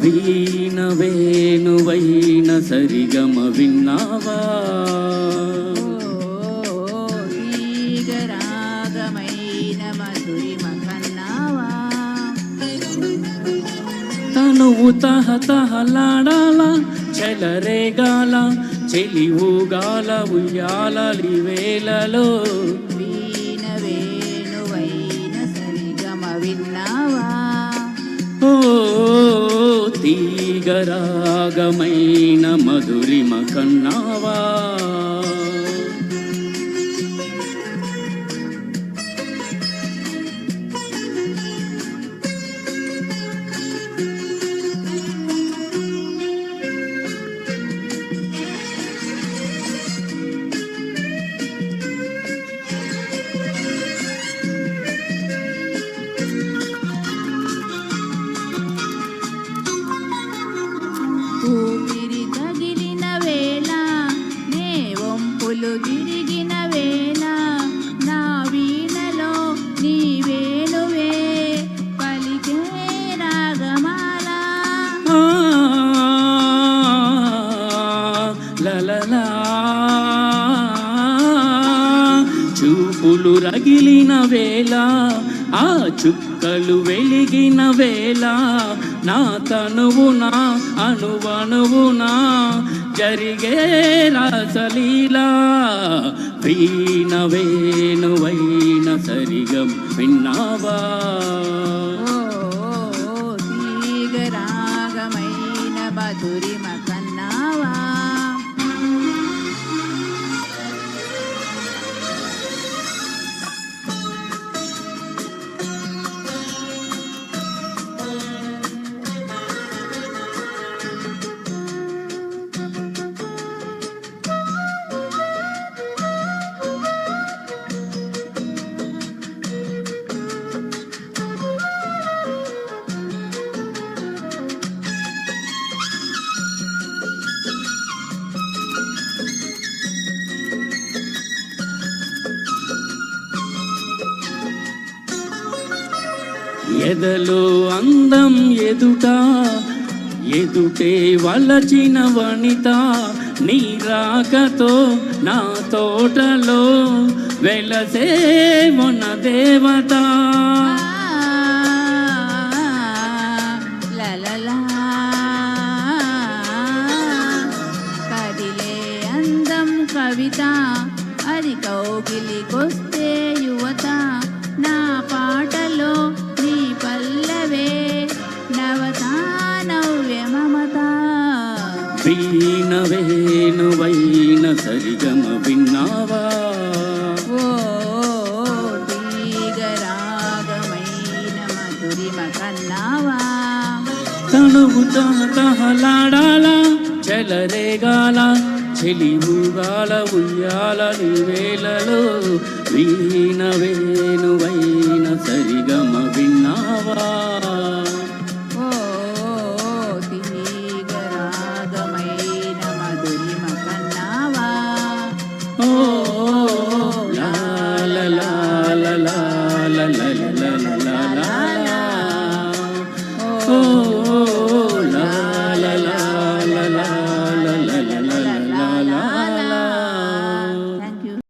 వీణ వేణువైన సరిగమ విన్నావా? రాగమైన మధురిమ కన్నావా? తనువు తహతహలాడాల చెలరేగాల చెలి ఊగాల ఉయ్యాలి వేళలో. వీణ వేణువైన సరిగమ విన్నావా? ఓ తీగరాగమైన మధురిమ కన్నావా? ఊపిరి తగిలిన వేళ నే వంపులు తిరిగిన వేళ నా వీణలో నీ వేణువే పలికే రాగమాల. లలలా చూపులు రగిలిన వేళ ఆ చుక్కలు వెలిగిన వేళ నా తనువునా అణువణువునా జరిగే రాసలీలా. వీణ వేణువైన సరిగం విన్నావా? తీగరాగమైన మధురిమ కన్నావా? ఎదలో అందం ఎదుటే వలచిన వనిత నీ రాకతో నా తోటలో వెలసే మన దేవత. లలలా కదిలే అందం కవిత అది కౌగిలికొస్తే యువత. నా పాటలో నీ పల్లవే నవత నవ్య మమత. వీణ వేణువైన సరిగమ విన్నావా? ఓ తీగరాగమైన మధురిమ కన్నావా? తనువు తహతహలాడాల చెలరేగాల చెలి ఊగాల ఉయ్యాలని వేళలో. వీణ వేణువైన సరిగమ విన్నావా?